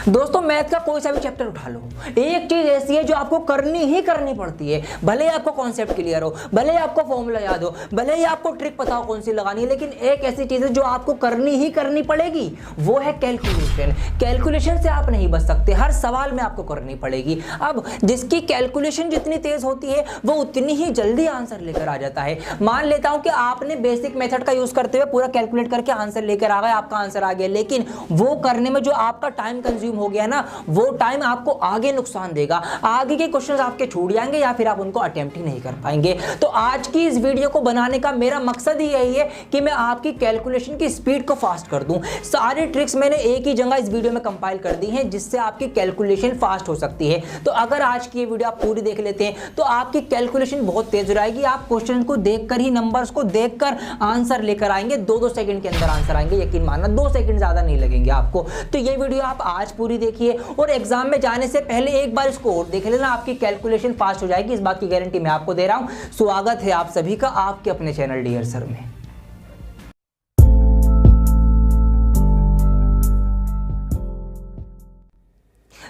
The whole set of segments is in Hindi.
दोस्तों मैथ का कोई सा भी चैप्टर उठा लो, एक चीज ऐसी है जो आपको करनी ही करनी पड़ती है, भले ही आपको कॉन्सेप्ट क्लियर हो, भले ही आपको फॉर्मूला याद हो, भले ही आपको ट्रिक पता हो कौन सी लगानी है, लेकिन एक ऐसी चीज है जो आपको करनी ही करनी पड़ेगी, वो है कैलकुलेशन। कैलकुलेशन से आप नहीं बच सकते, हर सवाल में आपको करनी पड़ेगी। अब जिसकी कैलकुलेशन जितनी तेज होती है वो उतनी ही जल्दी आंसर लेकर आ जाता है। मान लेता हूं कि आपने बेसिक मेथड का यूज करते हुए पूरा कैलकुलेट करके आंसर लेकर आ गए, आपका आंसर आ गया, लेकिन वो करने में जो आपका टाइम कंज्यूम हो गया ना, वो टाइम आपको आगे नुकसान देगा, आगे के क्वेश्चंस आपके छूट जाएंगे या फिर आप उनको अटेम्प्ट ही नहीं कर पाएंगे। तो आज की इस वीडियो को बनाने का मेरा मकसद ही यही है कि मैं आपकी कैलकुलेशन की स्पीड को फास्ट कर दूं। सारी ट्रिक्स मैंने एक ही जगह इस वीडियो में कंपाइल कर दी हैं जिससे आपकी कैलकुलेशन फास्ट हो सकती है। तो अगर आज की ये वीडियो आप पूरी देख लेते हैं तो आपकी कैलकुलेशन बहुत तेज हो जाएगी। आप क्वेश्चन को देखकर ही, नंबर्स को देखकर आंसर लेकर आएंगे, 2-2 सेकंड के अंदर आंसर आएंगे, यकीन मानना 2 सेकंड ज्यादा नहीं लगेंगे आपको। तो ये वीडियो आप आज पूरी देखिए और एग्जाम में जाने से पहले एक बार इसको और देख लेना, आपकी कैलकुलेशन फास्ट हो जाएगी, इस बात की गारंटी मैं आपको दे रहा हूं। स्वागत है आप सभी का आपके अपने चैनल डियर सर में।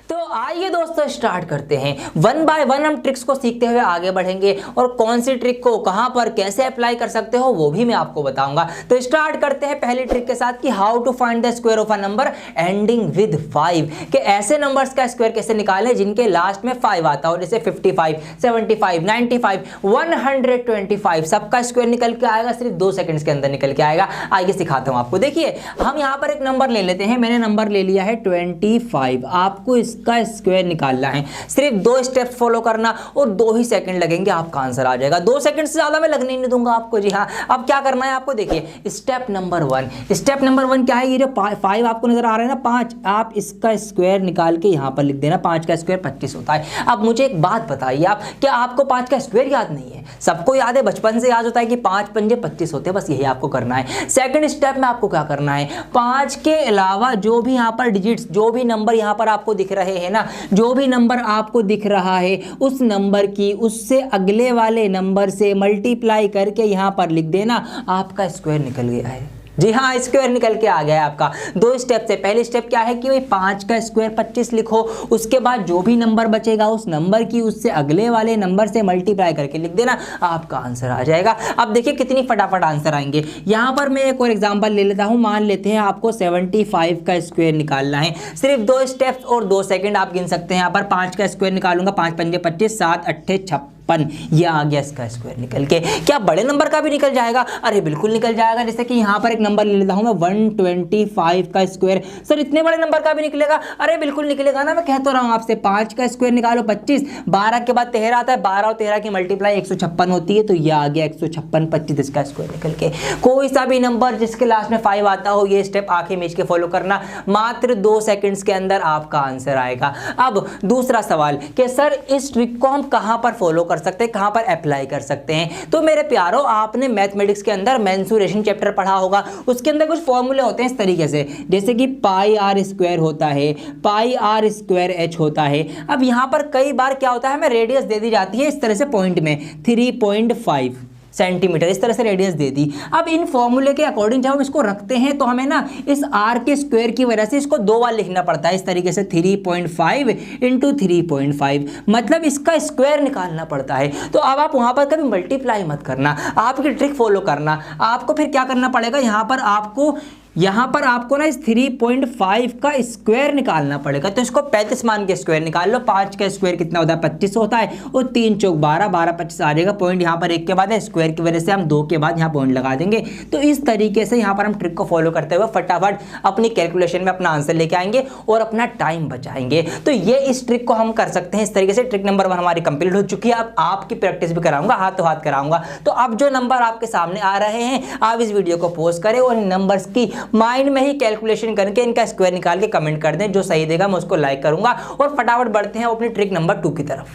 तो आइए दोस्तों स्टार्ट करते हैं। 1 बाय 1 हम ट्रिक्स को सीखते हुए आगे बढ़ेंगे और कौन सी ट्रिक को कहां पर कैसे अप्लाई कर सकते हो वो भी मैं आपको बताऊंगा। तो स्टार्ट करते हैं पहली ट्रिक के साथ कि how to find the square of a number ending with 5, कि ऐसे नंबर्स का स्क्वायर कैसे निकालें जिनके लास्ट में 5 आता हो, जैसे 55, 75, 95, 125, सबका स्क्वायर निकल के आएगा, सिर्फ 2 सेकंड्स के अंदर निकल के आएगा। आइए सिखाता हूं आपको। देखिए हम यहां पर एक नंबर ले लेते हैं, मैंने नंबर ले लिया है 25, आपको इसका स्क्वायर निकालना है। सिर्फ 2 स्टेप्स फॉलो करना और 2 ही सेकंड लगेंगे, आपका आंसर आ जाएगा। 2 सेकंड से ज्यादा मैं लगने नहीं दूंगा आपको। जी हाँ, अब क्या करना है आपको, देखिए स्टेप नंबर 1। स्टेप नंबर 1 क्या है, ये जो 5 आपको नजर आ रहा है ना, 5, आप इसका स्क्वायर निकाल के यहां पर लिख देना। 5 का स्क्वायर 25 होता है। अब मुझे एक बात बताइए आप, क्या आपको 5 का स्क्वायर याद नहीं है? सबको याद है, बचपन से याद होता है कि 5 पंजे 25 होते हैं, बस यही आपको करना है। सेकंड स्टेप में आपको क्या करना है, 5 के अलावा जो भी यहां पर डिजिट्स, जो भी नंबर यहां पर आपको दिख रहे हैं ना, जो भी नंबर आपको दिख रहा है उस नंबर की उससे अगले वाले नंबर से मल्टीप्लाई करके यहां पर लिख देना, आपका स्क्वायर निकल गया है। जी हाँ, स्क्वायर निकल के आ गया है आपका। 2 स्टेप से, पहली स्टेप क्या है कि 5 का स्क्वायर 25 लिखो, उसके बाद जो भी नंबर बचेगा उस नंबर की उससे अगले वाले नंबर से मल्टीप्लाई करके लिख देना, आपका आंसर आ जाएगा। अब देखिए कितनी फटाफट आंसर आएंगे। यहां पर मैं एक और एग्जांपल ले लेता हूं, मान लेते हैं आपको 75 का स्क्वायर निकालना है। सिर्फ 2 स्टेप्स और 2 सेकंड आप गिन सकते हैं। यहां पर 5 का स्क्वायर निकालूंगा, 5 पंजे 25, 7 अट्ठे 56, ये आ गया इसका स्क्वायर निकल के। क्या बड़े नंबर का भी निकल जाएगा? अरे बिल्कुल निकल जाएगा। जैसे कि यहां पर एक नंबर ले लेता हूं मैं, 125 का स्क्वायर। सर इतने बड़े नंबर का भी निकलेगा? अरे बिल्कुल निकलेगा ना, मैं कह तो रहा हूं आपसे। 5 का स्क्वायर निकालो 25, 12 के बाद 13 आता है, 12 और 13 की मल्टीप्लाई 156 होती है, तो ये आ गया 156, 25 इसका स्क्वायर निकल के। कोई सा भी नंबर जिसके लास्ट में 5 आता हो, ये स्टेप आंखें मीच के फॉलो करना, मात्र 2 सेकंड्स के अंदर आपका आंसर आएगा। अब दूसरा सवाल कि सर इस ट्रिक को हम कहां पर फॉलो कर सकते हैं, कहां पर अप्लाई कर सकते हैं? तो मेरे प्यारों, आपने मैथमेटिक्स के अंदर मेंसुरेशन चैप्टर पढ़ा होगा, उसके अंदर कुछ फॉर्मूले होते हैं इस तरीके से, जैसे कि पाई आर स्क्वायर होता है, पाई आर स्क्वायर एच होता है। अब यहां पर कई बार क्या होता है, हमें रेडियस दे दी जाती है इस तरह से पॉइंट में 3.5 सेंटीमीटर, इस तरह से रेडियस दे दी। अब इन फॉर्मूले के अकॉर्डिंग जब हम इसको रखते हैं तो हमें ना इस आर के स्क्वायर की वजह से इसको 2 बार लिखना पड़ता है, इस तरीके से 3.5 इंटू 3.5, मतलब इसका स्क्वायर निकालना पड़ता है। तो अब आप वहां पर कभी मल्टीप्लाई मत करना, आपकी ट्रिक फॉलो करना। आपको फिर क्या करना पड़ेगा, यहां पर आपको ना इस 3.5 का स्क्वायर निकालना पड़ेगा। तो इसको 35 मान के स्क्वायर निकाल लो। 5 का स्क्वायर कितना होता है, 25 होता है, और 3 चौक 12, 12 25 आ जाएगा। पॉइंट यहां पर 1 के बाद है, स्क्वायर की वजह से हम 2 के बाद यहां पॉइंट लगा देंगे। तो इस तरीके से यहां पर हम ट्रिक को फॉलो करते हुए फटाफट अपनी कैलकुलेशन में अपना आंसर लेके आएंगे और अपना टाइम बचाएंगे। तो ये इस ट्रिक को हम कर सकते हैं इस तरीके से। ट्रिक नंबर 1 हमारी कंप्लीट हो चुकी है। अब आपकी प्रैक्टिस भी कराऊंगा, हाथों हाथ कराऊंगा। तो अब जो नंबर आपके सामने आ रहे हैं, आप इस वीडियो को पॉज करें और इन नंबर्स की माइंड में ही कैलकुलेशन करके इनका स्क्वायर निकाल के कमेंट कर दें। जो सही देगा मैं उसको लाइक करूंगा। और फटाफट बढ़ते हैं अपनी ट्रिक नंबर 2 की तरफ।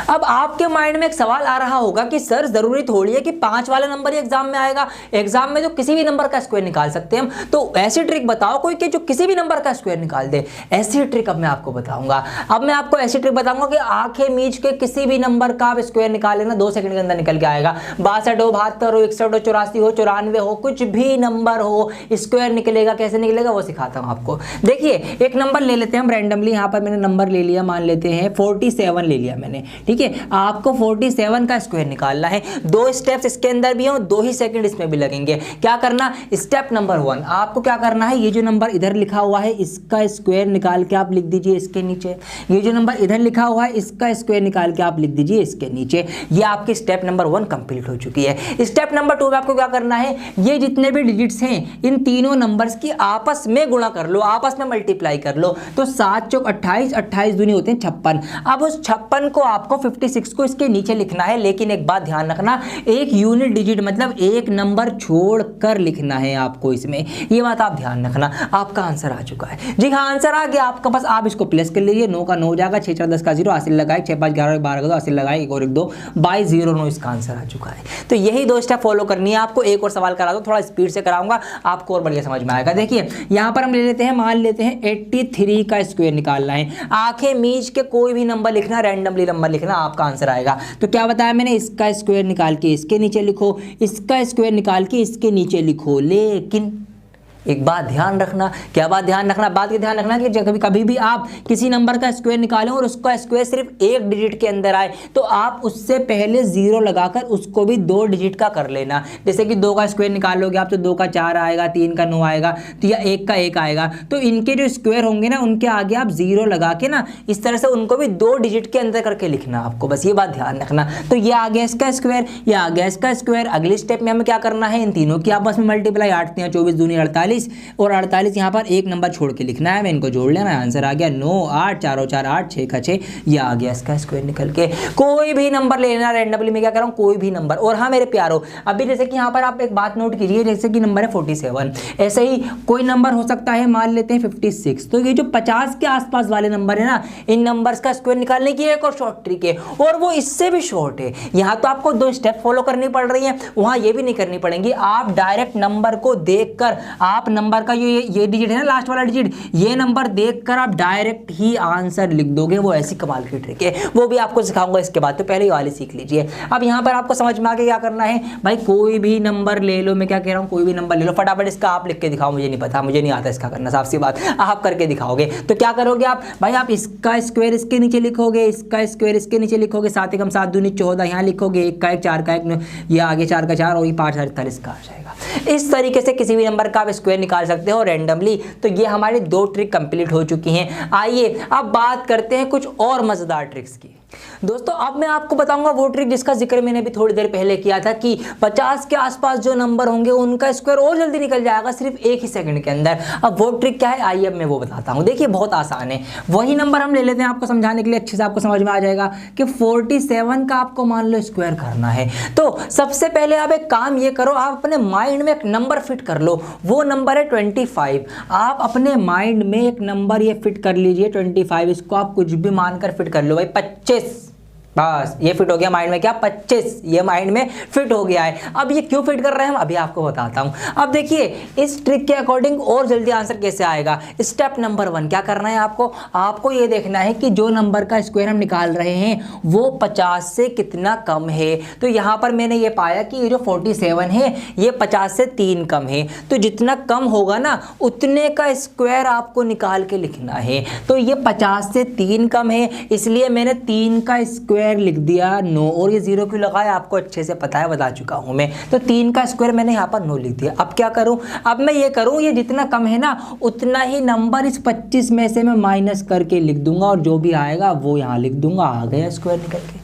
अब आपके माइंड में एक सवाल आ रहा होगा कि सर जरूरी थोड़ी है कि 5 वाला नंबर ही एग्जाम में आएगा, एग्जाम में तो किसी भी नंबर का स्क्वायर निकाल सकते हैं हम, तो ऐसी ट्रिक बताओ कोई कि जो किसी भी नंबर का स्क्वायर निकाल दे। ऐसी ट्रिक अब मैं आपको बताऊंगा। अब मैं आपको ऐसी ट्रिक बताऊंगा कि आंखें मीच के किसी भी नंबर का आप स्क्वायर निकाल लेना, 2 सेकंड के अंदर निकल के आएगा। 62 हो, 72 हो, 61 हो, 84 हो, 94 हो, कुछ भी नंबर हो स्क्वायर निकलेगा। कैसे निकलेगा वो सिखाता हूं आपको। देखिए एक नंबर ले लेते हैं हम रैंडमली, यहां पर मैंने नंबर ले लिया, मान लेते हैं 47 ले लिया मैंने, ठीक है। आपको 47 का स्क्वायर निकालना है। 2 स्टेप्स इसके अंदर भी हैं और 2 ही सेकंड इसमें भी लगेंगे। क्या करना, स्टेप नंबर 1 आपको क्या करना है, ये जो नंबर इधर लिखा हुआ है इसका स्क्वायर निकाल के आप लिख दीजिए इसके नीचे। ये जो नंबर इधर लिखा हुआ है इसका स्क्वायर निकाल के आप लिख दीजिए इसके नीचे। ये आपकी स्टेप नंबर 1 कंप्लीट हो चुकी है। स्टेप नंबर 2 में आपको क्या करना है, ये जितने भी डिजिट्स हैं इन तीनों नंबर्स की आपस में गुणा कर लो, आपस में मल्टीप्लाई कर लो। तो 7 चौक 28, 28 दूनी होते हैं 56। अब उस 56 को आपको 56 को इसके नीचे लिखना है, लेकिन एक बात ध्यान रखना, एक यूनिट डिजिट मतलब एक नंबर छोड़कर लिखना है आपको इसमें, ये बात आप ध्यान रखना। आपका आंसर आ चुका है जी, हाँ आंसर आ गया आपका। बस आप इसको प्लस कर लीजिए, 9 का 9 हो जाएगा, 6 4 10 का 0, 80 लगाए, 6 5 11 12 का 2, 80 लगाए, 1 और 1 2 22 0 9 इसका आंसर आ चुका है। तो यही 2 स्टेप फॉलो करनी है आपको। एक और सवाल करा दो, थोड़ा स्पीड से कराऊंगा, आपको और बढ़िया समझ में आएगा। देखिए यहां पर हम ले लेते हैं, मान लेते हैं 83 का स्क्वायर निकालना है। आंखें मीच के कोई भी नंबर लिखना, रैंडमली नंबर लिखना, आपका आंसर आएगा। तो क्या बताया मैंने, इसका स्क्वायर निकाल के इसके नीचे लिखो, इसका स्क्वायर निकाल के इसके नीचे लिखो। लेकिन एक बात ध्यान रखना, क्या बात ध्यान रखना, बात ये ध्यान रखना कि जब कभी भी आप किसी नंबर का स्क्वायर निकालें और उसका स्क्वायर सिर्फ एक डिजिट के अंदर आए तो आप उससे पहले 0 लगाकर उसको भी 2 डिजिट का कर लेना। जैसे कि 2 का स्क्वायर निकालोगे आप तो 2 का 4 आएगा, 3 का 9 आएगा, तो या 1 का 1 आएगा। तो इनके जो स्क्वायर होंगे ना उनके आगे आप 0 लगा के ना इस तरह से उनको भी 2 डिजिट के अंदर करके लिखना आपको, बस ये बात ध्यान रखना। तो ये आ गया इसका स्क्वायर, ये आ गया इसका स्क्वायर। अगली स्टेप में हमें क्या करना है, इन तीनों की आपस में मल्टीप्लाई, 8 3 24 दूनी 48 और 48 यहाँ पर एक नंबर छोड़ के लिखना है, मैं इनको जोड़ लेना, आंसर आ गया 9 8 4 4 8 6 का 6, ये आ गया इसका स्क्वायर निकल के। कोई भी नंबर लेना रैंडमली, मैं क्या कर रहा हूँ कोई भी नंबर। और हाँ मेरे प्यारो, अभी जैसे कि यहाँ पर आप एक बात नोट कीजिए, जैसे कि नंबर है 47, ऐसे ही कोई नंबर हो सकता है, मान लेते हैं 56। तो ये जो 50 के आसपास वाले नंबर है ना, इन नंबर्स का स्क्वायर निकालने की एक और शॉर्ट ट्रिक है, और वो इससे भी शॉर्ट है। यहाँ तो आपको 2 स्टेप फॉलो करनी पड़ रही है, वहाँ ये भी नहीं करनी पड़ेंगी। आप डायरेक्ट नंबर को देखकर, आप नंबर का ये डिजिट है ना लास्ट वाला डिजिट, ये नंबर देखकर आप डायरेक्ट ही आंसर लिख दोगे। वो ऐसी कमाल की ट्रिक है, वो भी आपको सिखाऊंगा इसके बाद, तो पहले ये वाली सीख लीजिए। अब यहाँ पर आपको समझ में आ गया क्या करना है भाई, कोई भी नंबर ले लो, मैं क्या कह रहा हूँ कोई भी नंबर ले लो, फटाफट इसका आप लिख के दिखाओ। मुझे नहीं पता, मुझे नहीं आता इसका करना, साफ सी बात, आप करके दिखाओगे। तो क्या करोगे आप भाई, आप इसका स्क्वायर इसके नीचे लिखोगे, इसका स्क्वायर इसके नीचे लिखोगे, 7 एकम 7 दूनी 14 यहाँ लिखोगे, 1 का 1 4 का 1, ये आगे 4 का 4 और ये 5 48 का आ जाएगा। इस तरीके से किसी भी नंबर का आप स्क्वायर निकाल सकते हो रैंडमली। तो ये हमारी 2 ट्रिक कंप्लीट हो चुकी हैं। आइए अब बात करते हैं कुछ और मजेदार ट्रिक्स की। दोस्तों अब मैं आपको बताऊंगा वो ट्रिक जिसका जिक्र मैंने भी थोड़ी देर पहले किया था कि 50 के आसपास जो नंबर होंगे उनका स्क्वायर और जल्दी निकल जाएगा सिर्फ 1 ही सेकंड के अंदर। अब वो ट्रिक क्या है, आइए अब मैं वो बताता हूं। देखिए बहुत आसान है, वही नंबर हम ले लेते हैं आपको समझाने के लिए, अच्छे से आपको समझ में आ जाएगा कि 47 का आपको मान लो स्क्वायर करना है। तो सबसे पहले आप एक काम ये करो, आप अपने माइंड में एक नंबर फिट कर लो, वो नंबर है 25। आप अपने माइंड में एक नंबर ये फिट कर लीजिए 25, इसको आप कुछ भी मानकर फिट कर लो भाई, 25 बस ये फिट हो गया माइंड में, क्या 25 ये माइंड में फिट हो गया है। अब ये क्यों फिट कर रहे हैं हम अभी आपको बताता हूं। अब देखिए इस ट्रिक के अकॉर्डिंग और जल्दी आंसर कैसे आएगा। स्टेप नंबर 1 क्या करना है आपको ये देखना है कि जो नंबर का स्क्वायर हम निकाल रहे हैं वो 50 से कितना कम है। तो यहां पर मैंने ये पाया कि ये जो 47 है ये 50 से 3 कम है, तो जितना कम होगा ना उतने का स्क्वायर आपको निकाल के लिखना है। तो ये 50 से 3 कम है, इसलिए मैंने 3 का स्क्वायर लिख दिया 9, और ये 0 क्यों लगाया आपको अच्छे से पता है, बता चुका हूं मैं। तो 3 का स्क्वायर मैंने यहाँ पर 9 लिख दिया। अब क्या करूं, अब मैं ये करूं, ये जितना कम है ना उतना ही नंबर इस 25 में से मैं माइनस करके लिख दूंगा, और जो भी आएगा वो यहाँ लिख दूंगा, आ गया स्क्वायर निकल के।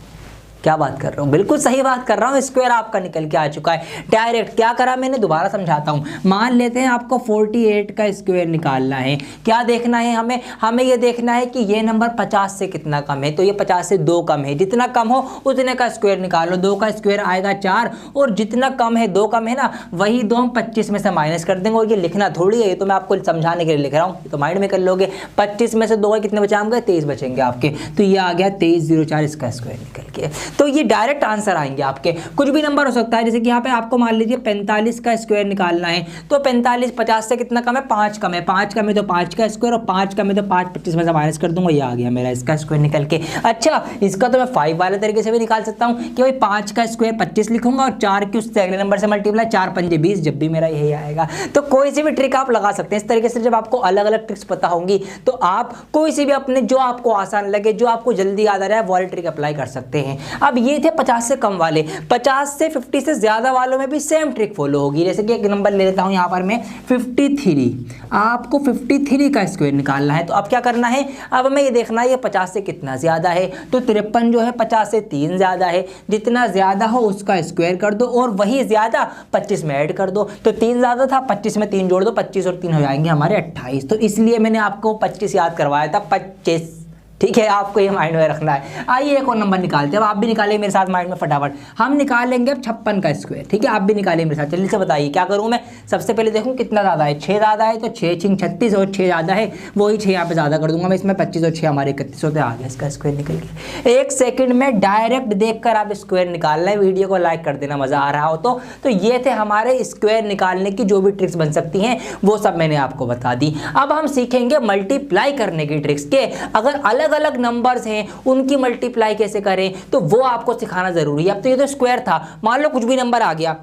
क्या बात कर रहा हूँ, बिल्कुल सही बात कर रहा हूँ, स्क्वायर आपका निकल के आ चुका है डायरेक्ट। क्या करा मैंने, दोबारा समझाता हूँ। मान लेते हैं आपको 48 का स्क्वायर निकालना है। क्या देखना है हमें, हमें ये देखना है कि ये नंबर 50 से कितना कम है, तो ये 50 से 2 कम है, जितना कम हो उतने का स्क्वायर निकालो। 2 का स्क्वायर आएगा 4, और जितना कम है 2 कम है ना, वही 2 हम 25 में से माइनस कर देंगे। और ये लिखना थोड़ी है, ये तो मैं आपको समझाने के लिए लिख रहा हूँ, तो माइंड में कर लोगे। 25 में से 2 कितने बचाएंगे, 23 बचेंगे आपके, तो ये आ गया 2304 इसका स्क्वायर निकल के। तो ये डायरेक्ट आंसर आएंगे आपके। कुछ भी नंबर हो सकता है, जैसे कि यहाँ पे आपको मान लीजिए 45 का स्क्वायर निकालना है, तो 45 50 से कितना कम है, 5 कम है, 5 कम है तो 5 का स्क्वायर, और 5 कम है तो 5 25 में से माइनस कर दूंगा, ये आ गया मेरा इसका स्क्वायर निकल के। अच्छा, इसका तो मैं 5 वाले तरीके से भी निकाल सकता हूँ कि भाई 5 का स्क्वायर 25 लिखूंगा और 4 की उससे अगले नंबर से मल्टीप्लाई, 4 पंजे 20, जब भी मेरा यही आएगा। तो कोई सी भी ट्रिक आप लगा सकते हैं इस तरीके से। जब आपको अलग अलग ट्रिक्स पता होंगी तो आप कोई सी भी अपने जो आपको आसान लगे, जो आपको जल्दी याद आ रहा है, वो वाली ट्रिक अप्लाई कर सकते हैं। अब ये थे 50 से कम वाले। 50 से 50 से ज्यादा वालों में भी सेम ट्रिक फॉलो होगी। जैसे कि एक नंबर ले लेता हूं यहां पर मैं 53, आपको 53 का स्क्वायर निकालना है। तो अब क्या करना है, अब हमें ये देखना है ये 50 से कितना ज्यादा है, तो 53 जो है 50 से 3 ज्यादा है। जितना ज्यादा हो उसका स्क्वायर कर दो, और वही ज्यादा 25 में ऐड कर दो। तो 3 ज्यादा था, 25 में 3 जोड़ दो, 25 और 3 हो जाएंगे हमारे 28। तो इसलिए मैंने आपको 25 याद करवाया था, 25। ठीक है, आपको ये माइंड में रखना है। आइए एक और नंबर निकालते हैं। अब आप भी निकालिए मेरे साथ माइंड में फटाफट। हम निकालेंगे अब 56 का स्क्वायर। ठीक है, आप भी निकालिए मेरे साथ। जल्दी से बताइए क्या करूं मैं। सबसे पहले देखूं कितना ज़्यादा है, 6 ज़्यादा है, तो 6 छिंग 36, और 6 ज़्यादा है, वही 6 यहाँ पे ज़्यादा कर दूंगा मैं। इसमें 25 और 6 हमारे 31 होते, आ गया इसका स्क्वायर निकल के। 1 सेकंड में डायरेक्ट देखकर आप स्क्वायर निकालना है। वीडियो को लाइक कर देना मज़ा आ रहा हो तो ये थे हमारे स्क्वायर निकालने की जो भी ट्रिक्स बन सकती हैं, वो सब मैंने आपको बता दी। अब हम सीखेंगे मल्टीप्लाई करने की ट्रिक्स के। अगर अलग अलग नंबर्स हैं उनकी मल्टीप्लाई कैसे करें, तो वो आपको सिखाना जरूरी है। अब तो ये तो स्क्वायर था, मान लो कुछ भी नंबर आ गया,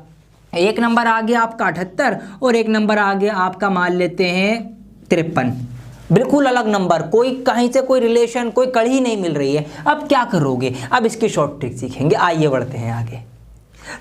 एक नंबर आ गया आपका 78 और एक नंबर आ गया आपका मान लेते हैं 53, बिल्कुल अलग नंबर, कोई कहीं से कोई रिलेशन, कोई कड़ी नहीं मिल रही है। अब क्या करोगे, अब इसकी शॉर्ट ट्रिक सीखेंगे। आइए बढ़ते हैं आगे।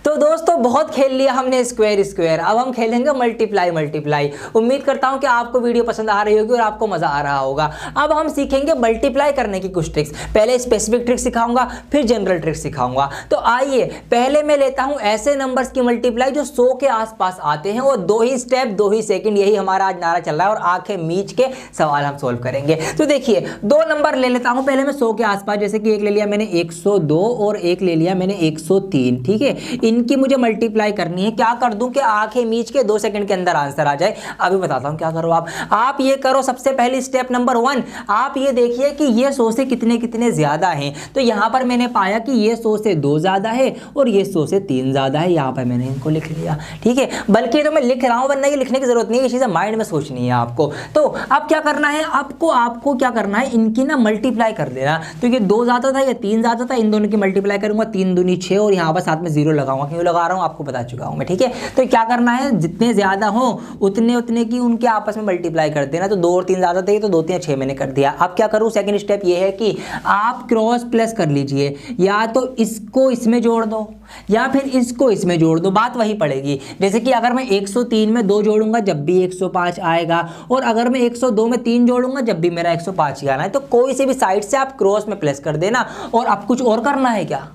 तो दोस्तों बहुत खेल लिया हमने स्क्वायर, अब हम खेलेंगे मल्टीप्लाई। उम्मीद करता हूं कि आपको वीडियो पसंद आ रही होगी और आपको मजा आ रहा होगा। अब हम सीखेंगे मल्टीप्लाई करने की कुछ ट्रिक्स। पहले स्पेसिफिक ट्रिक सिखाऊंगा, फिर जनरल ट्रिक सिखाऊंगा। तो आइए पहले मैं लेता हूं ऐसे नंबर्स की मल्टीप्लाई जो 100 के आसपास आते हैं, और 2 ही स्टेप 2 ही सेकंड, यही हमारा आज नारा चल रहा है, और आंखें मीच के सवाल हम सोल्व करेंगे। तो देखिए 2 नंबर ले लेता हूं पहले मैं 100 के आसपास। जैसे कि एक ले लिया मैंने 102 और एक ले लिया मैंने 103। ठीक है, इनकी मुझे मल्टीप्लाई करनी है। क्या कर दूं कि आंखें मीच के 2 सेकंड के अंदर आंसर आ जाए। अभी बताता हूं क्या करो आप ये करो। सबसे पहले स्टेप नंबर 1, आप ये देखिए कि ये 100 से कितने कितने ज्यादा हैं। तो यहां पर मैंने पाया कि ये 100 से 2 ज्यादा है और ये 100 से 3 ज्यादा है। यहां पर मैंने इनको लिख लिया। ठीक है, बल्कि तो मैं लिख रहा हूं, वरना ये लिखने की जरूरत नहीं है, ये चीजें माइंड में सोचनी है आपको। तो अब क्या करना है, आपको क्या करना है, इनकी ना मल्टीप्लाई कर देना। तो ये 2 ज्यादा था, ये 3 ज्यादा था, इन दोनों की मल्टीप्लाई करूंगा। 3 दूनी 6, और यहां पर साथ में 0 लगाऊंगा। क्यों लगा रहा हूं आपको बता चुका हूं मैं। ठीक है, तो क्या करना है, जितने ज्यादा हो उतने की उनके आपस में मल्टीप्लाई कर देना। तो 2 और 3 ज्यादा थे, तो 2 3 6 मैंने कर दिया। अब क्या करूं, सेकंड स्टेप ये है कि आप क्रॉस प्लस कर लीजिए। या तो इसको इसमें जोड़ दो या फिर इसको इसमें जोड़ दो, बात वही पड़ेगी। जैसे कि अगर मैं 103 में 2 जोड़ूंगा जब भी 105 आएगा, और अगर मैं 102 में 3 जोड़ूंगा जब भी मेरा 105 ही आना है। तो कोई से भी साइड से आप क्रॉस में प्लस कर देना। और अब कुछ और करना है क्या,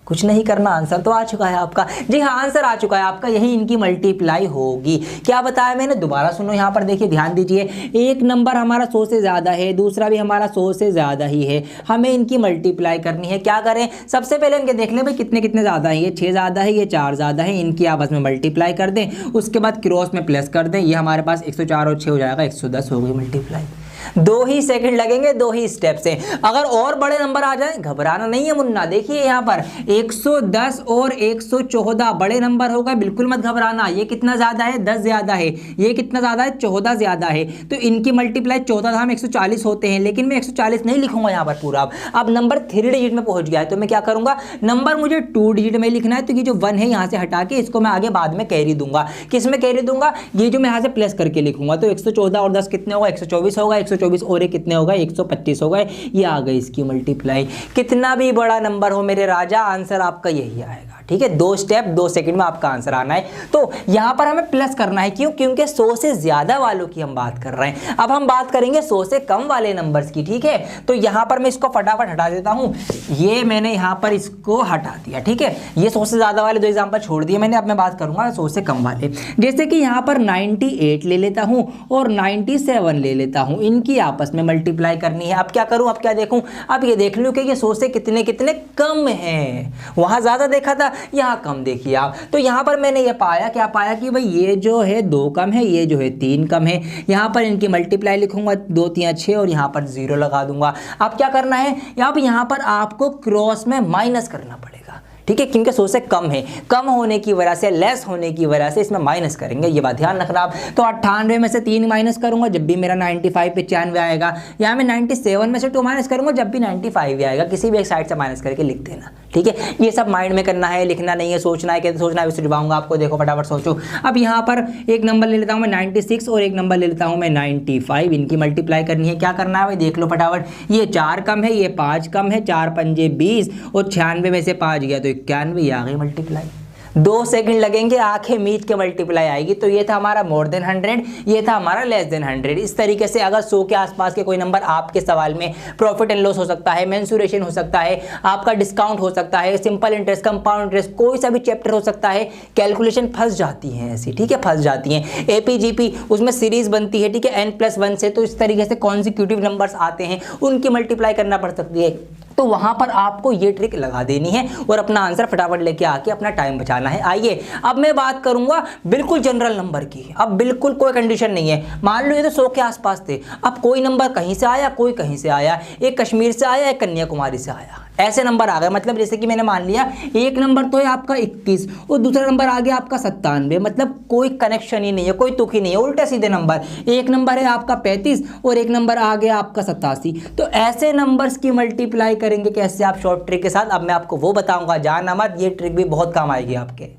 कुछ नहीं करना, आंसर तो आ चुका है आपका। जी हाँ, आंसर आ चुका है आपका, यही इनकी मल्टीप्लाई होगी। क्या बताया मैंने, दोबारा सुनो, यहाँ पर देखिए, ध्यान दीजिए। एक नंबर हमारा 100 से ज़्यादा है, दूसरा भी हमारा 100 से ज़्यादा ही है, हमें इनकी मल्टीप्लाई करनी है। क्या करें, सबसे पहले इनके देख लें भाई कितने कितने ज़्यादा है। ये 6 ज़्यादा है, ये 4 ज़्यादा है, इनकी आपस में मल्टीप्लाई कर दें। उसके बाद क्रॉस में प्लस कर दें। ये हमारे पास 104 और 6 हो जाएगा, 110 हो गई मल्टीप्लाई। 2 ही सेकंड लगेंगे, 2 ही स्टेप से। अगर और बड़े नंबर आ जाए, घबराना नहीं है मुन्ना। देखिए यहाँ पर 110 और 114 बड़े नंबर हो गए, बिल्कुल मत घबराना। ये कितना ज्यादा है, 10 ज्यादा है। ये कितना ज्यादा है, 14 ज्यादा है। तो इनकी मल्टीप्लाई 14 था, हम 140 होते हैं, लेकिन मैं 140 नहीं लिखूंगा यहाँ पर पूरा। अब नंबर 3 डिजिट में पहुंच गया है, तो मैं क्या करूंगा, नंबर मुझे 2 डिजिट में लिखना है। तो ये जो 1 है यहाँ से हटा के इसको मैं आगे बाद में कैरी दूंगा। किस में कैरी दूंगा, ये जो मैं यहाँ से प्लस करके लिखूंगा। तो 114 और 10 कितने होगा, 124 होगा। 124 और एक कितने होगा, 125 हो गए। ये आ गई इसकी मल्टीप्लाई। कितना भी बड़ा नंबर हो मेरे राजा, आंसर आपका यही आएगा। ठीक है, 2 स्टेप 2 सेकंड में आपका आंसर आना है। तो यहाँ पर हमें प्लस करना है, क्यों? क्योंकि 100 से ज्यादा वालों की हम बात कर रहे हैं। अब हम बात करेंगे 100 से कम वाले नंबर्स की, ठीक है। तो यहाँ पर मैं इसको फटाफट हटा देता हूँ, ये मैंने यहाँ पर इसको हटा दिया, ठीक है। ये 100 से ज्यादा वाले 2 एग्जाम्पल छोड़ दिए मैंने। अब मैं बात करूंगा 100 से कम वाले, जैसे कि यहाँ पर 98 ले लेता हूँ और 97 ले लेता हूँ, इनकी आपस में मल्टीप्लाई करनी है। अब क्या करूँ, अब क्या देखूँ, अब ये देख लूँ कि ये 100 से कितने कितने कम हैं। वहाँ ज़्यादा देखा था, यहाँ कम देखिए आप। तो यहाँ पर मैंने ये पाया, क्या पाया कि भाई ये जो है 2 कम है, ये जो है 3 कम है। यहाँ पर इनकी मल्टीप्लाई लिखूंगा, 2 3 6 और यहाँ पर 0 लगा दूंगा। अब क्या करना है, अब यहाँ पर आपको क्रॉस में माइनस करना पड़ेगा, ठीक है, क्योंकि 100 से कम है, कम होने की वजह से, लेस होने की वजह से इसमें माइनस करेंगे, ये बात ध्यान रखना आप। तो 98 में से 3 माइनस करूंगा जब भी मेरा 95 95 आएगा। यहाँ मैं 97 में से 2 माइनस करूंगा जब भी 95 आएगा। किसी भी एक साइड से माइनस करके लिख देना, ठीक है। ये सब माइंड में करना है, लिखना नहीं है, सोचना है, कैसे सोचना है सुझाऊंगा आपको। देखो फटाफट सोचो। अब यहाँ पर एक नंबर ले लेता हूँ मैं 96 और एक नंबर ले लेता हूँ मैं 95, इनकी मल्टीप्लाई करनी है। क्या करना है भाई, देख लो फटाफट। ये 4 कम है, ये 5 कम है, 4 पंजे 20 और 96 में से 5 गया तो 91, आ गई मल्टीप्लाई। 2 सेकंड लगेंगे, आंखें मीच के मल्टीप्लाई आएगी। तो ये था हमारा मोर देन 100, ये था हमारा लेस देन 100। इस तरीके से अगर 100 के आसपास के कोई नंबर आपके सवाल में, प्रॉफिट एंड लॉस हो सकता है, मेंसुरेशन हो सकता है, आपका डिस्काउंट हो सकता है, सिंपल इंटरेस्ट, कंपाउंड इंटरेस्ट, कोई सा भी चैप्टर हो सकता है, कैलकुलेशन फंस जाती है ऐसी, ठीक है, फंस जाती हैं। एपीजीपी उसमें सीरीज बनती है, ठीक है, n+1 से। तो इस तरीके से कॉन्सिक्यूटिव नंबर्स आते हैं, उनकी मल्टीप्लाई करना पड़ सकती है। तो वहां पर आपको ये ट्रिक लगा देनी है और अपना आंसर फटाफट लेके आके अपना टाइम बचाना है। आइए अब मैं बात करूंगा बिल्कुल जनरल नंबर की। अब बिल्कुल कोई कंडीशन नहीं है, मान लो ये तो 100 के आसपास थे, अब कोई नंबर कहीं से आया, कोई कहीं से आया, एक कश्मीर से आया, एक कन्याकुमारी से आया, ऐसे नंबर आ गए। मतलब जैसे कि मैंने मान लिया एक नंबर तो है आपका 21 और दूसरा नंबर आ गया आपका 97, मतलब कोई कनेक्शन ही नहीं है, कोई तुक ही नहीं है, उल्टे सीधे नंबर। एक नंबर है आपका 35 और एक नंबर आ गया आपका 87। तो ऐसे नंबर्स की मल्टीप्लाई करेंगे कैसे आप शॉर्ट ट्रिक के साथ, अब मैं आपको वो बताऊंगा, जानना मत, ये ट्रिक भी बहुत काम आएगी आपके।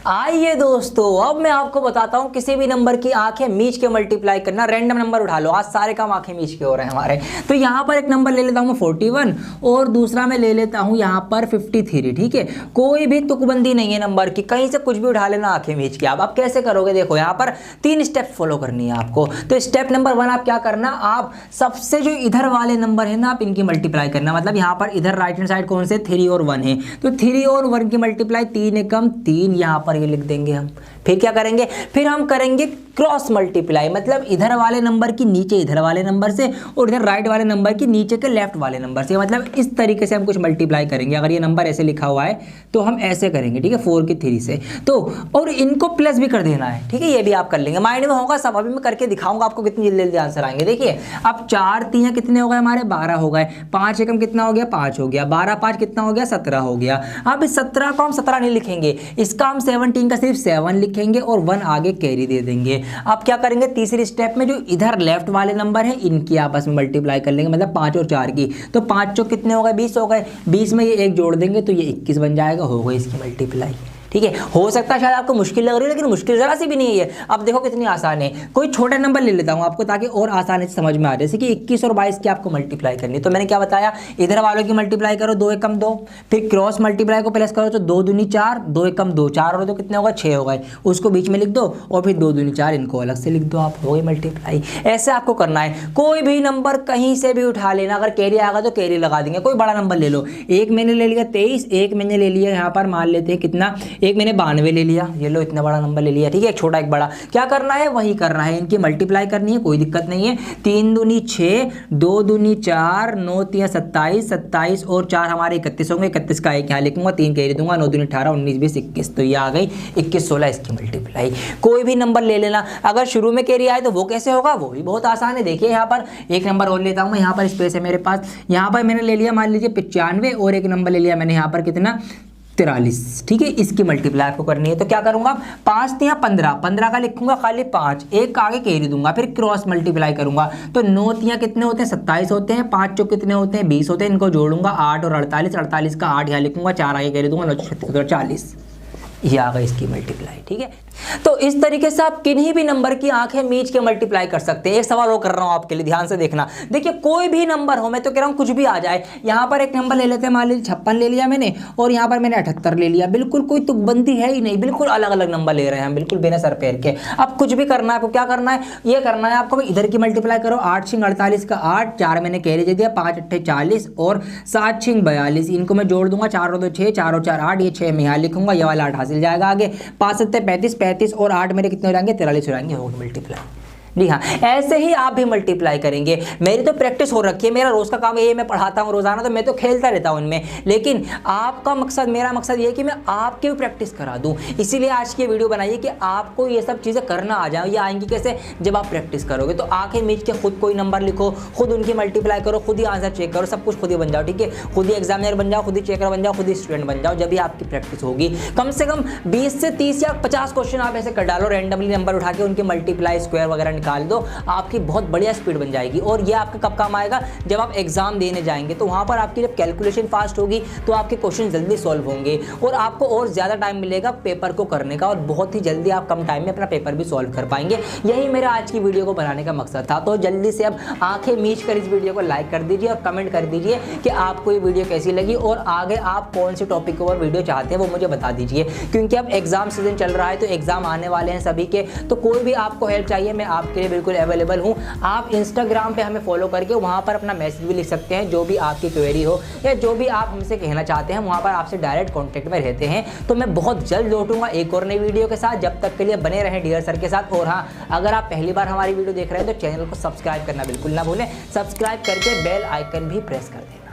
आइए दोस्तों अब मैं आपको बताता हूं किसी भी नंबर की आंखें मीच के मल्टीप्लाई करना। रैंडम नंबर उठा लो, आज सारे काम आंखें मीच के हो रहे हैं हमारे। तो यहां पर एक नंबर ले लेता हूं मैं 41 और दूसरा मैं ले लेता हूं यहां पर 53, ठीक है। कोई भी तुकबंदी नहीं है नंबर की, कहीं से कुछ भी उठा लेना आंखें मीच के। आप कैसे करोगे, देखो यहां पर 3 स्टेप फॉलो करनी है आपको। तो स्टेप नंबर 1 आप क्या करना, आप सबसे जो इधर वाले नंबर है ना, आप इनकी मल्टीप्लाई करना। मतलब यहां पर इधर राइट हैंड साइड कौन से, 3 और 1 है, तो 3 और 1 की मल्टीप्लाई, 3 एकम 3, यहां पर ये लिख देंगे हम। फिर क्या करेंगे, फिर हम करेंगे क्रॉस मल्टीप्लाई, मतलब इधर वाले नंबर की नीचे इधर वाले नंबर से और इधर राइट वाले नंबर की नीचे के लेफ्ट वाले नंबर से। मतलब इस तरीके से हम कुछ मल्टीप्लाई करेंगे। अगर ये नंबर ऐसे लिखा हुआ है तो हम ऐसे करेंगे, ठीक है, 4 की 3 से। तो और इनको प्लस भी कर देना है, ठीक है, ये भी आप कर लेंगे, माइंड में होगा सब। अभी मैं करके दिखाऊंगा आपको कितनी जल्दी जल्दी आंसर आएंगे। देखिए अब 4 3 कितने हो गए हमारे, 12 हो गए, 5 एकम कितना हो गया, 5 हो गया, 12 5 कितना हो गया, 17 हो गया। अब इस 17 को हम 17 नहीं लिखेंगे, इसका हम 17 का सिर्फ 7 लिखेंगे और 1 आगे कैरी दे देंगे। अब क्या करेंगे, तीसरी स्टेप में जो इधर लेफ्ट वाले नंबर है इनकी आपस में मल्टीप्लाई कर लेंगे, मतलब 5 और 4 की। तो 5 चौक कितने हो गए, 20 हो गए, 20 में ये 1 जोड़ देंगे तो ये 21 बन जाएगा, हो गई इसकी मल्टीप्लाई। ठीक है, हो सकता है शायद आपको मुश्किल लग रही है, लेकिन मुश्किल जरा सी भी नहीं है। अब देखो कितनी आसान है। कोई छोटा नंबर ले लेता हूं आपको ताकि और आसानी से समझ में आ जाए। जैसे कि 21 और 22 की आपको मल्टीप्लाई करनी है, तो मैंने क्या बताया, इधर वालों की मल्टीप्लाई करो, 2 एकम 2, फिर क्रॉस मल्टीप्लाई को प्लस करो तो 2 दूनी 4, 2 एकम 2, 4 और 2 कितने होगा, 6 हो गए, उसको बीच में लिख दो और फिर 2 दूनी 4 इनको अलग से लिख दो, आप हो गई मल्टीप्लाई। ऐसे आपको करना है। कोई भी नंबर कहीं से भी उठा लेना, अगर कैरी आएगा तो कैरी लगा देंगे। कोई बड़ा नंबर ले लो, एक मैंने ले लिया 23, एक मैंने ले लिया यहाँ पर मान लेते हैं कितना, एक मैंने 92 ले लिया, ये लो इतना बड़ा नंबर ले लिया, ठीक है, एक छोटा एक बड़ा। क्या करना है, वही करना है, इनकी मल्टीप्लाई करनी है, कोई दिक्कत नहीं है। 3 दूनी 6, 2 दूनी 4, 9 3 27, 27 और 4 हमारे 31 होंगे, 31 का एक यहाँ लिखूंगा, 3 कैरी दूंगा, 9 दूनी 18, 19 20 21, तो ये आ गई 21 16 इसकी मल्टीप्लाई। कोई भी नंबर ले लेना, अगर शुरू में कैरी आए तो वो कैसे होगा, वो भी बहुत आसान है। देखिए यहाँ पर एक नंबर और लेता हूँ मैं, यहाँ पर स्पेस है मेरे पास, यहाँ पर मैंने ले लिया मान लीजिए 95 और एक नंबर ले लिया मैंने यहाँ पर कितना 43, ठीक है, इसकी मल्टीप्लाई आपको करनी है। तो क्या करूंगा, 5 3 15, 15 का लिखूंगा खाली 5, एक का आगे कैरी दूंगा, फिर क्रॉस मल्टीप्लाई करूंगा तो 9 3 कितने होते हैं, 27 होते हैं, 5 चौक कितने होते हैं, 20 होते हैं, इनको जोड़ूंगा 8 और 48, 48 का 8 यहाँ लिखूंगा, 4 आगे कैरी दूंगा, 9 36 और 40। ये आ गई इसकी मल्टीप्लाई, ठीक है। तो इस तरीके से आप किन्हीं भी नंबर की आंखें मीच के मल्टीप्लाई कर सकते हैं। एक सवाल और कर रहा हूं आपके लिए, ध्यान से देखना। देखिए कोई भी नंबर हो, मैं तो कह रहा हूं कुछ भी आ जाए। यहां पर एक नंबर ले लेते हैं, मान लीजिए 56 ले लिया मैंने, और यहां पर मैंने 78 ले लिया। बिल्कुल कोई तुकबंदी है ही नहीं, बिल्कुल अलग अलग नंबर ले रहे हैं हम, बिल्कुल बिना सर पैर के। अब कुछ भी करना है आपको, क्या करना है, ये करना है आपको, इधर की मल्टीप्लाई करो। 8 6 48 का 8, 4 मैंने कैरी दे दिया, 5 8 40 और 7 6 42। इनको मैं जोड़ दूंगा, 4 और 2 6, 4 और 4 8, ये 6 मैं यहाँ लिखूंगा, ये वाला 8 हासिल जाएगा आगे। 5 7 35, 35 और 8 मेरे कितने हो जाएंगे, 43 हो जाएंगे, होगा मल्टीप्लाई। जी हाँ, ऐसे ही आप भी मल्टीप्लाई करेंगे। मेरी तो प्रैक्टिस हो रखी है, मेरा रोज का काम ये, मैं पढ़ाता हूँ रोजाना, तो मैं तो खेलता रहता हूँ इनमें। लेकिन आपका मकसद, मेरा मकसद ये है कि मैं आपकी भी प्रैक्टिस करा दूँ। इसीलिए आज की वीडियो बनाइए कि आपको ये सब चीज़ें करना आ जाए। ये आएंगी कैसे, जब आप प्रैक्टिस करोगे। तो आंखें मीच के खुद कोई नंबर लिखो, खुद उनकी मल्टीप्लाई करो, खुद ही आंसर चेक करो, सब कुछ खुद ही बन जाओ, ठीक है। खुद ही एग्जामिनर बन जाओ, खुद ही चेकर बन जाओ, खुद ही स्टूडेंट बन जाओ। जब भी आपकी प्रैक्टिस होगी, कम से कम 20 से 30 या 50 क्वेश्चन आप ऐसे कर डालो, रैंडमली नंबर उठा के उनके मल्टीप्लाई स्क्वायर वगैरह निकाल दो, आपकी बहुत बढ़िया स्पीड बन जाएगी। और ये आपका कब काम आएगा, जब आप एग्जाम देने जाएंगे, तो वहां पर आपकी जब कैलकुलेशन फास्ट होगी तो आपके क्वेश्चन जल्दी सॉल्व होंगे और आपको और ज्यादा टाइम मिलेगा पेपर को करने का, और बहुत ही जल्दी आप कम टाइम में अपना पेपर भी सॉल्व कर पाएंगे। यही मेरा आज की वीडियो को बनाने का मकसद था। तो जल्दी से अब आंखें मीच कर इस वीडियो को लाइक कर दीजिए और कमेंट कर दीजिए कि आपको ये वीडियो कैसी लगी, और आगे आप कौन से टॉपिक के ऊपर वीडियो चाहते हैं वो मुझे बता दीजिए। क्योंकि अब एग्जाम सीजन चल रहा है, तो एग्जाम आने वाले हैं सभी के, तो कोई भी आपको हेल्प चाहिए, मैं आपके लिए बिल्कुल अवेलेबल हूँ। आप इंस्टाग्राम पे हमें फॉलो करके वहाँ पर अपना मैसेज भी लिख सकते हैं, जो भी आपकी क्वेरी हो या जो भी आप हमसे कहना चाहते हैं, वहाँ पर आपसे डायरेक्ट कॉन्टैक्ट में रहते हैं। तो मैं बहुत जल्द लौटूंगा एक और नई वीडियो के साथ। जब तक के लिए बने रहें डियर सर के साथ। और हाँ, अगर आप पहली बार हमारी वीडियो देख रहे हैं तो चैनल को सब्सक्राइब करना बिल्कुल ना भूलें। सब्सक्राइब करके बेल आइकन भी प्रेस कर दें।